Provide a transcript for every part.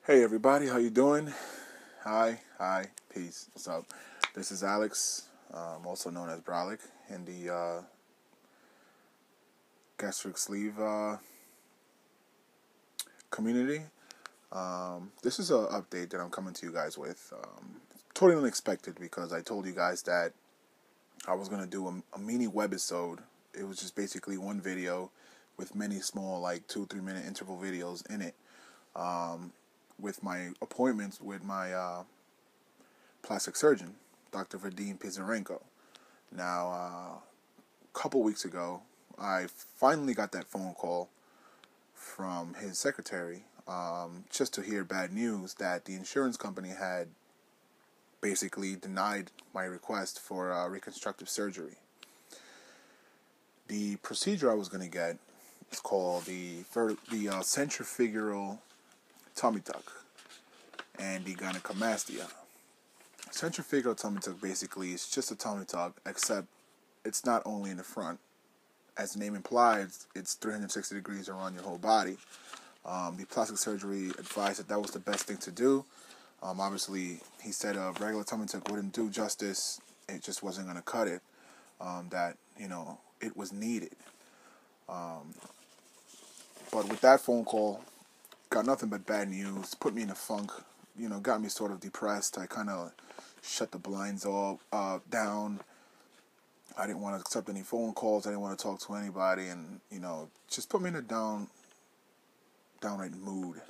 Hey everybody, how you doing? Hi, peace. What's up? This is Alex, also known as Brolic in the gastric sleeve community. This is an update that I'm coming to you guys with. Totally unexpected because I told you guys that I was gonna do a mini webisode. It was just basically one video with many small, like 2-3 minute interval videos in it. With my appointments with my plastic surgeon, Dr. Vadim Pizarenko. Now, a couple weeks ago, I finally got that phone call from his secretary, just to hear bad news that the insurance company had basically denied my request for reconstructive surgery. The procedure I was going to get is called the centrifugal tummy tuck and the gynecomastia. Centrifugal tummy tuck basically is just a tummy tuck, except it's not only in the front. As the name implies, it's 360 degrees around your whole body. The plastic surgery advised that was the best thing to do. Obviously, he said a regular tummy tuck wouldn't do justice. It just wasn't going to cut it. That, it was needed. But with that phone call, got nothing but bad news. Put me in a funk. Got me sort of depressed. I kind of shut the blinds all down. I didn't want to accept any phone calls. I didn't want to talk to anybody, and just put me in a downright mood.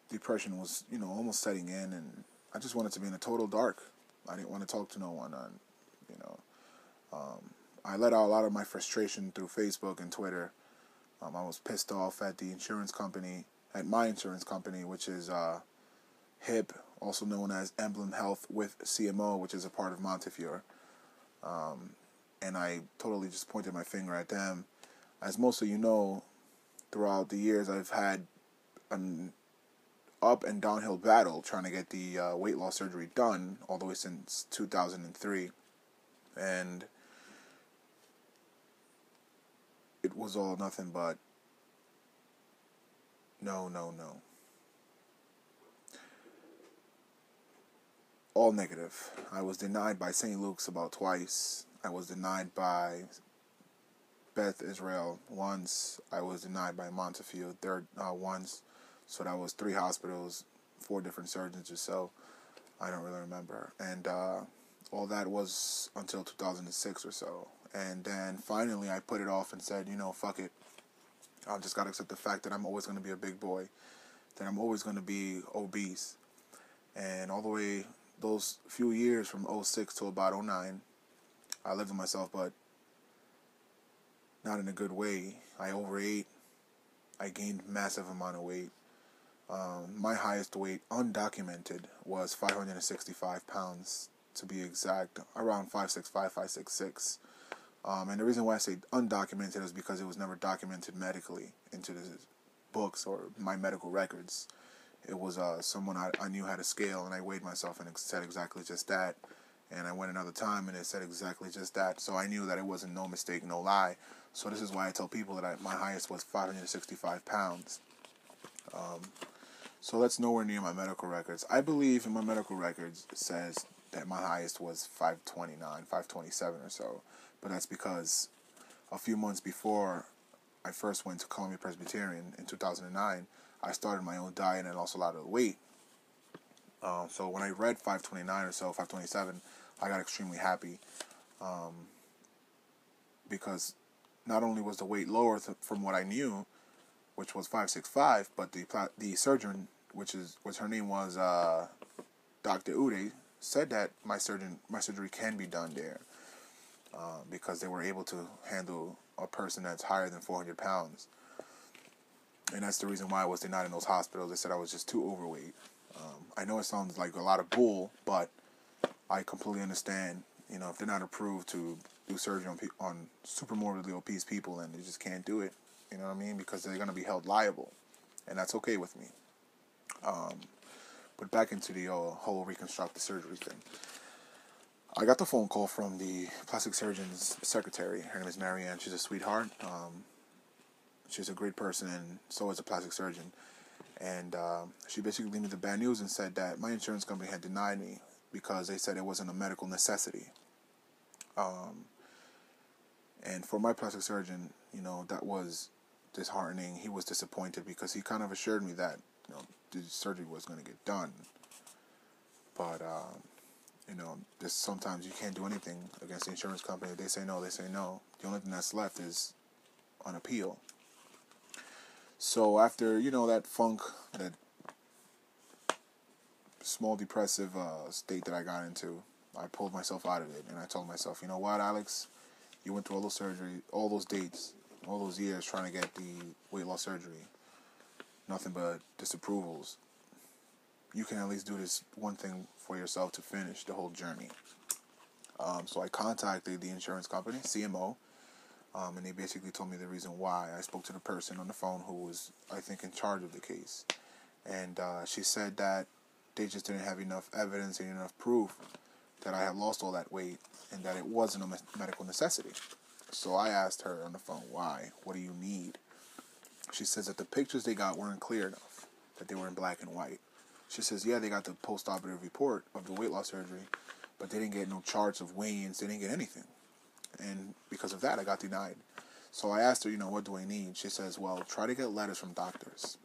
Depression was almost setting in, and I just wanted to be in a total dark. I didn't want to talk to no one. I let out a lot of my frustration through Facebook and Twitter. I was pissed off at the insurance company, at my insurance company, which is HIP, also known as Emblem Health with CMO, which is a part of Montefiore. And I totally just pointed my finger at them. As most of you know, throughout the years, I've had an up and downhill battle trying to get the weight loss surgery done, all the way since 2003. And it was all nothing but no. All negative. I was denied by St. Luke's about twice. I was denied by Beth Israel once. I was denied by Montefiore once. So that was 3 hospitals, 4 different surgeons or so. I don't really remember. And all that was until 2006 or so. And then finally I put it off and said, fuck it. I've just got to accept the fact that I'm always going to be a big boy, that I'm always going to be obese. And all the way those few years from 06 to about 09, I lived with myself, but not in a good way. I overate. I gained massive amount of weight. My highest weight, undocumented, was 565 pounds, to be exact, around 5'6", 5'6". And the reason why I say undocumented is because it was never documented medically into the books or my medical records. It was someone I knew had a scale, and I weighed myself, and it said exactly just that. And I went another time, and it said exactly just that. So I knew that it wasn't no mistake, no lie. So this is why I tell people that my highest was 565 pounds. So that's nowhere near my medical records. I believe in my medical records it says that my highest was 529, 527 or so. But that's because a few months before I first went to Columbia Presbyterian in 2009, I started my own diet and lost a lot of weight. So when I read 529 or so, 527, I got extremely happy. Because not only was the weight lower from what I knew, which was 565, but the surgeon, which her name was Dr. Ude, said that my surgery can be done there, because they were able to handle a person that's higher than 400 pounds. And that's the reason why I was denied in those hospitals. They said I was just too overweight. I know it sounds like a lot of bull, but I completely understand. If they're not approved to do surgery on super morbidly obese people, then they just can't do it. You know what I mean? Because they're going to be held liable. And that's okay with me. But back into the whole reconstructive surgery thing. I got the phone call from the plastic surgeon's secretary. Her name is Marianne. She's a sweetheart. She's a great person, and so is a plastic surgeon. And she basically gave me the bad news and said that my insurance company had denied me because they said it wasn't a medical necessity. And for my plastic surgeon, that was disheartening. He was disappointed because he kind of assured me that, the surgery was going to get done. But, just sometimes you can't do anything against the insurance company. They say no, they say no. The only thing that's left is on appeal. So after, that funk, that small depressive state that I got into, I pulled myself out of it. And I told myself, you know what, Alex? You went through all those surgery, all those dates, all those years trying to get the weight loss surgery. Nothing but disapprovals. You can at least do this one thing for yourself to finish the whole journey. So I contacted the insurance company, CMO, and they basically told me the reason why. I spoke to the person on the phone who was, I think, in charge of the case. And she said that they just didn't have enough evidence and enough proof that I had lost all that weight and that it wasn't a medical necessity. So I asked her on the phone, why? What do you need? She says that the pictures they got weren't clear enough, that they were in black and white. She says, yeah, they got the post-operative report of the weight loss surgery, but they didn't get no charts of weigh-ins, they didn't get anything. And because of that, I got denied. So I asked her, what do I need? She says, well, try to get letters from doctors.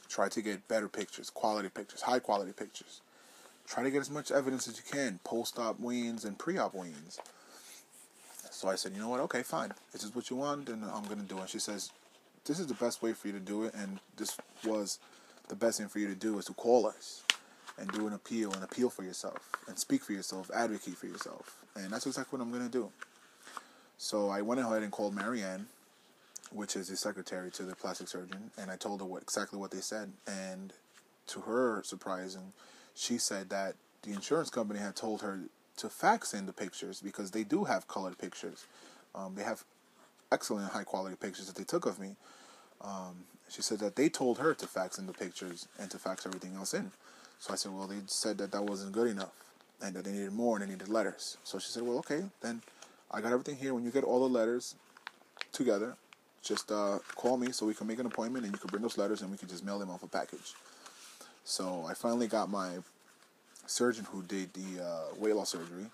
Try to get better pictures, quality pictures, high-quality pictures. Try to get as much evidence as you can, post-op weigh-ins and pre-op weigh-ins. So I said, you know what, okay, fine. If this is what you want, then I'm going to do it. And she says, this is the best way for you to do it, and this was the best thing for you to do is to call us and do an appeal for yourself, and speak for yourself, advocate for yourself. And that's exactly what I'm going to do. So I went ahead and called Marianne, which is the secretary to the plastic surgeon, and I told her exactly what they said. And to her surprising, she said that the insurance company had told her to fax in the pictures because they do have colored pictures. They have excellent high-quality pictures that they took of me. She said that they told her to fax in the pictures and to fax everything else in. So I said, well, they said that wasn't good enough and that they needed more and they needed letters. So she said, well, okay, then I got everything here. When you get all the letters together, just call me so we can make an appointment and you can bring those letters and we can just mail them off a package. So I finally got my surgeon who did the weight loss surgery.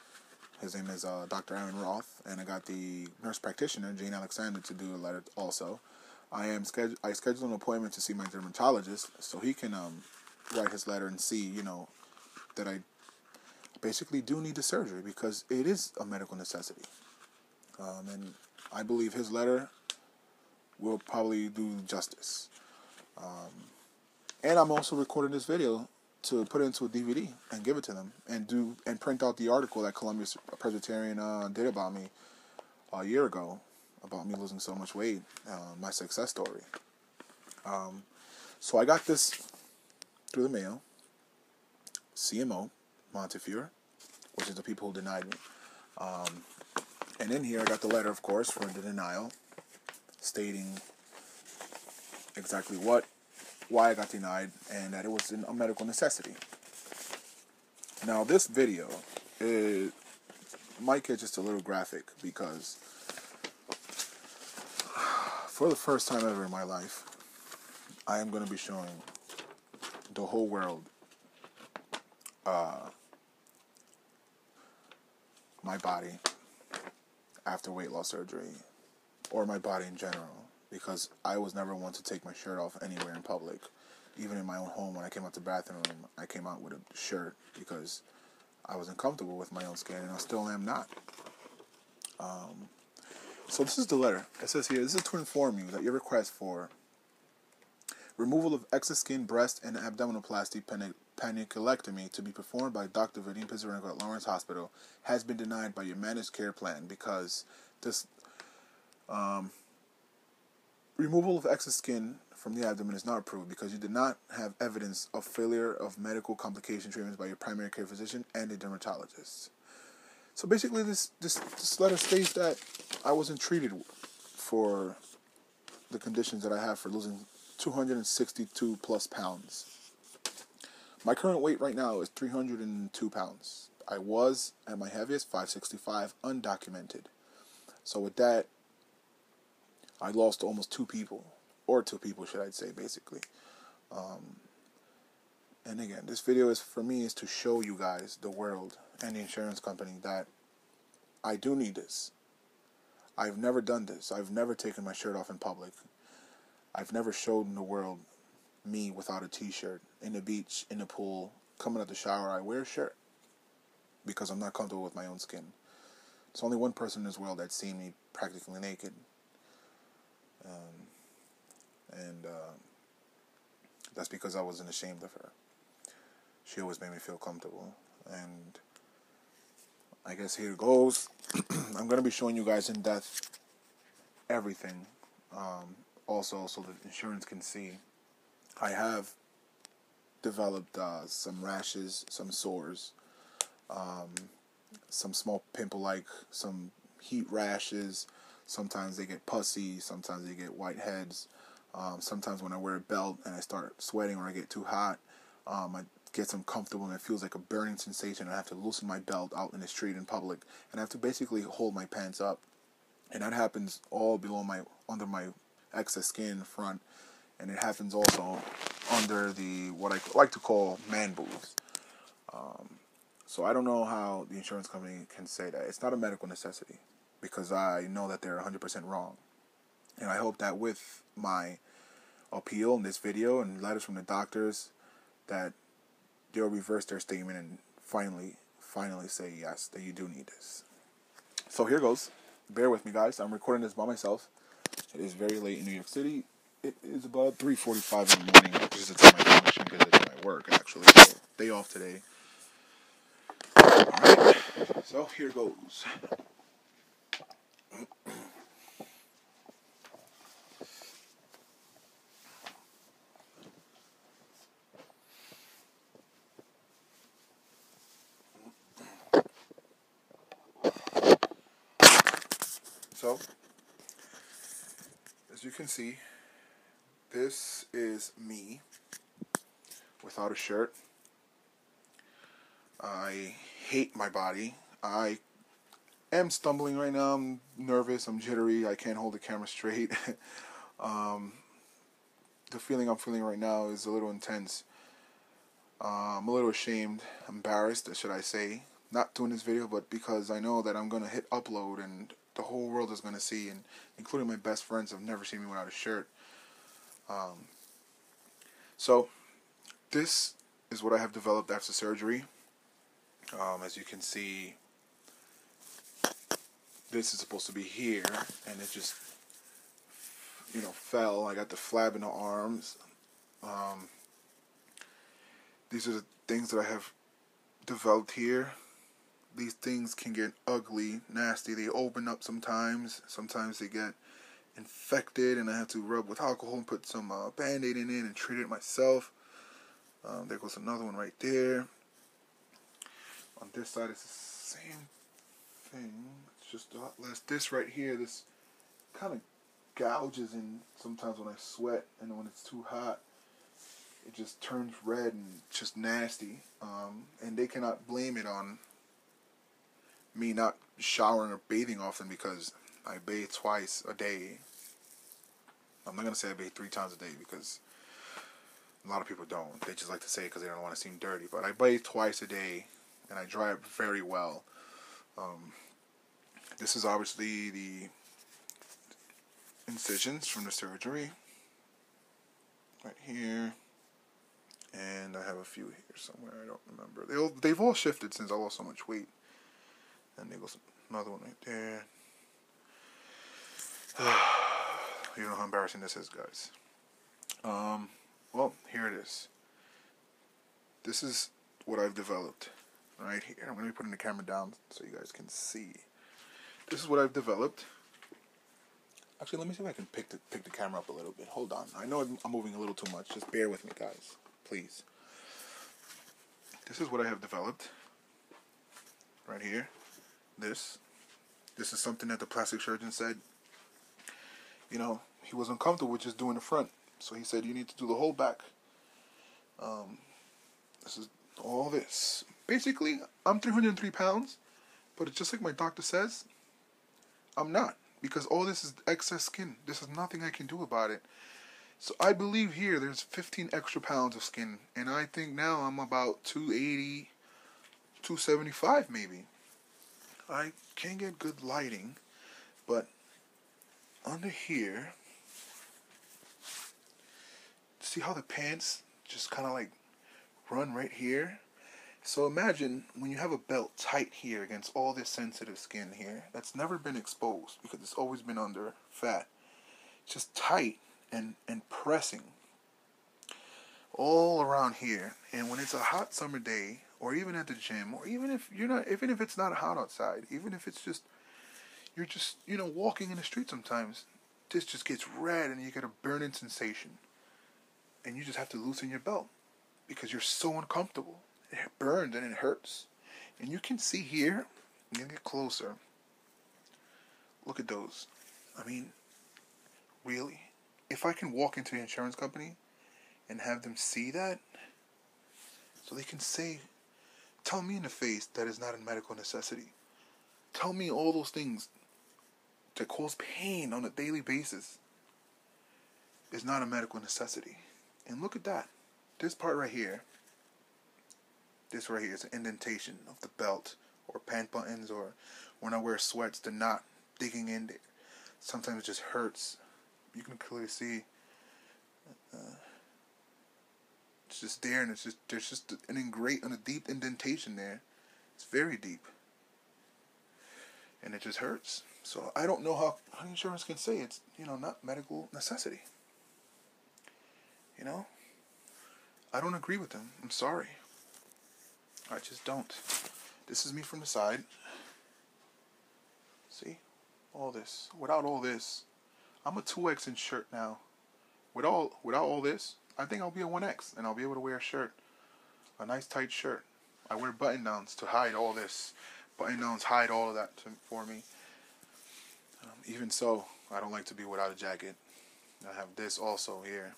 His name is Dr. Aaron Roth, and I got the nurse practitioner, Jane Alexander, to do a letter also. I scheduled an appointment to see my dermatologist so he can write his letter and see, that I basically do need the surgery because it is a medical necessity. And I believe his letter will probably do justice. And I'm also recording this video to put it into a DVD and give it to them and print out the article that Columbia Presbyterian did about me a year ago, about me losing so much weight, my success story. So I got this through the mail, CMO, Montefiore, which is the people who denied me. And in here I got the letter, of course, for the denial, stating exactly why I got denied, and that it was a medical necessity. Now, this video might get just a little graphic because for the first time ever in my life, I am going to be showing the whole world my body after weight loss surgery, or my body in general, because I was never one to take my shirt off anywhere in public. Even in my own home, when I came out the bathroom, I came out with a shirt because I wasn't comfortable with my own skin, and I still am not. So this is the letter. It says here, this is to inform you that your request for removal of excess skin, breast, and abdominoplasty panniculectomy to be performed by Dr. Vadim Pizarenko at Lawrence Hospital has been denied by your managed care plan because this removal of excess skin from the abdomen is not approved because you did not have evidence of failure of medical complication treatments by your primary care physician and a dermatologist. So basically this letter states that I wasn't treated for the conditions that I have for losing 262 plus pounds. My current weight right now is 302 pounds. I was at my heaviest 565 undocumented. So with that, I lost almost 2 people, or 2 people should I say, basically. And again, this video is for me is to show you guys, the world, and the insurance company that I do need this. I've never done this. I've never taken my shirt off in public. I've never showed the world me without a t-shirt, in the beach, in the pool, coming out the shower. I wear a shirt because I'm not comfortable with my own skin. There's only one person in this world that's seen me practically naked. And that's because I wasn't ashamed of her. She always made me feel comfortable. And I guess here goes. I'm going to be showing you guys in depth everything. Also, so that insurance can see. I have developed some rashes, some sores, some small pimple-like, some heat rashes. Sometimes they get pussy, sometimes they get whiteheads. Sometimes when I wear a belt and I start sweating or I get too hot, I get uncomfortable and it feels like a burning sensation. I have to loosen my belt out in the street in public, and I have to basically hold my pants up. And that happens all under my excess skin front, and it happens also under the what I like to call man boobs. So I don't know how the insurance company can say that. It's not a medical necessity, because I know that they're 100% wrong. And I hope that with my appeal in this video and letters from the doctors, that they'll reverse their statement and finally say yes, that you do need this. So here goes. Bear with me, guys. I'm recording this by myself. It is very late in New York City. It is about 3:45 in the morning, which is the time I function because it's my work, actually. So, day off today. Alright, so here goes. So, as you can see, this is me without a shirt. I hate my body. I am stumbling right now. I'm nervous. I'm jittery. I can't hold the camera straight. The feeling I'm feeling right now is a little intense. I'm a little ashamed, embarrassed, should I say, not doing this video, but because I know that I'm going to hit upload and the whole world is going to see, and including my best friends have never seen me without a shirt. So, this is what I have developed after surgery. As you can see, this is supposed to be here, and it just, fell. I got the flab in the arms. These are the things that I have developed here. These things can get ugly, nasty. They open up sometimes. Sometimes they get infected, and I have to rub with alcohol and put some Band-Aid in it and treat it myself. There goes another one right there. On this side, it's the same thing. It's just a lot less. This right here, this kind of gouges in sometimes when I sweat, and when it's too hot, it just turns red and just nasty. And they cannot blame it on me not showering or bathing often, because I bathe twice a day. I'm not going to say I bathe 3 times a day, because a lot of people don't. They just like to say it because they don't want to seem dirty. But I bathe twice a day, and I dry up very well. This is obviously the incisions from the surgery. Right here. And I have a few here somewhere. I don't remember. They've all shifted since I lost so much weight. And there goes another one right there. You know how embarrassing this is, guys. Well, here it is. This is what I've developed right here. I'm going to be putting the camera down so you guys can see. This is what I've developed. Actually, let me see if I can pick the camera up a little bit. Hold on. I know I'm moving a little too much. Just bear with me, guys. Please. This is what I have developed. Right here. This is something that the plastic surgeon said, he was uncomfortable with just doing the front. So he said, you need to do the whole back. This is all this. Basically, I'm 303 pounds, but it's just like my doctor says, I'm not. Because all this is excess skin. There's nothing I can do about it. So I believe here there's 15 extra pounds of skin, and I think now I'm about 280, 275 maybe. I can't get good lighting, but under here, see how the pants just kind of like run right here? So imagine when you have a belt tight here against all this sensitive skin here that's never been exposed because it's always been under fat. Just tight and pressing all around here. And when it's a hot summer day, or even at the gym, or even if it's not hot outside, even if it's just you're just walking in the street sometimes, this just gets red and you get a burning sensation, and you just have to loosen your belt because you're so uncomfortable. It burns and it hurts, and you can see here. I'm gonna get closer. Look at those. I mean, really, if I can walk into the insurance company and have them see that, so they can say, tell me in the face that is not a medical necessity. Tell me all those things that cause pain on a daily basis is not a medical necessity. And look at that. This part right here. This right here is an indentation of the belt or pant buttons, or when I wear sweats, they're not digging in there. Sometimes it just hurts. You can clearly see it's just there, and there's just a deep indentation there. It's very deep, and it just hurts. So I don't know how insurance can say it's not medical necessity. I don't agree with them. I'm sorry. I just don't. This is me from the side. See? All this. Without all this, I'm a 2X in shirt now. Without all this, I think I'll be a 1X, and I'll be able to wear a shirt. A nice tight shirt. I wear button-downs to hide all this. Button-downs hide all of that for me. Even so, I don't like to be without a jacket. I have this also here.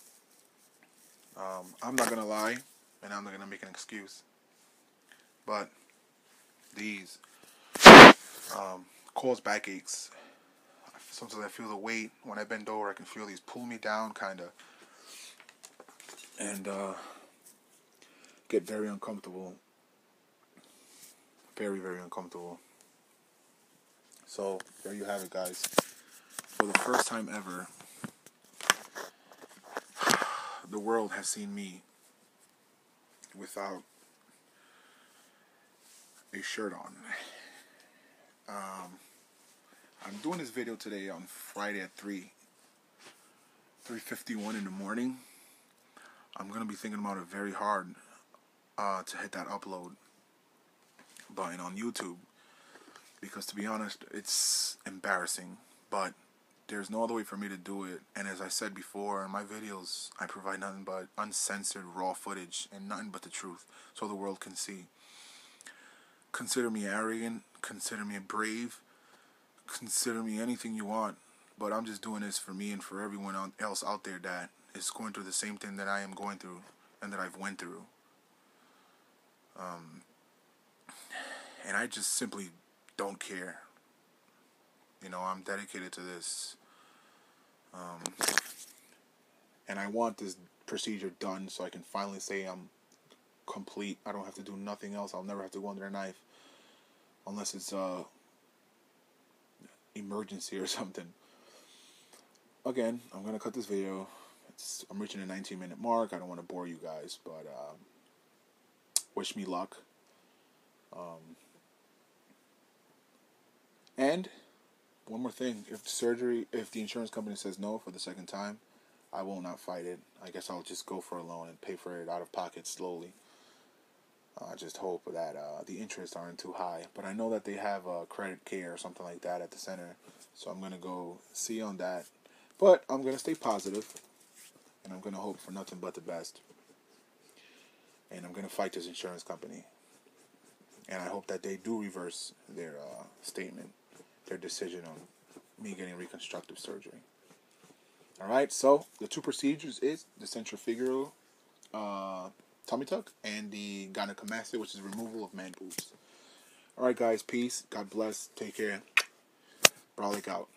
I'm not going to lie, and I'm not going to make an excuse. But these cause backaches. Sometimes I feel the weight. When I bend over, I can feel these pull me down, kind of. And get very uncomfortable. Very, very uncomfortable. So, there you have it, guys. For the first time ever, the world has seen me without a shirt on. I'm doing this video today on Friday at 3:51 in the morning. I'm going to be thinking about it very hard to hit that upload button on YouTube, because to be honest, it's embarrassing, but there's no other way for me to do it. And as I said before, in my videos, I provide nothing but uncensored raw footage and nothing but the truth, so the world can see. Consider me arrogant, consider me brave, consider me anything you want, but I'm just doing this for me and for everyone else out there that is going through the same thing that I am going through and that I've went through. And I just simply don't care. I'm dedicated to this. And I want this procedure done so I can finally say I'm complete. I don't have to do nothing else. I'll never have to go under a knife unless it's emergency or something. Again, I'm going to cut this video. I'm reaching the 19-minute mark. I don't want to bore you guys, but wish me luck. And one more thing, if the insurance company says no for the second time, I will not fight it. I guess I'll just go for a loan and pay for it out of pocket slowly. I just hope that the interests aren't too high. But I know that they have credit care or something like that at the center, so I'm going to go see on that. But I'm going to stay positive, and I'm going to hope for nothing but the best. And I'm going to fight this insurance company. And I hope that they do reverse their statement, their decision on me getting reconstructive surgery. Alright, so the two procedures is the centrifugal tummy tuck and the gynecomastia, which is removal of man boobs. Alright guys, peace, God bless, take care, Brolic out.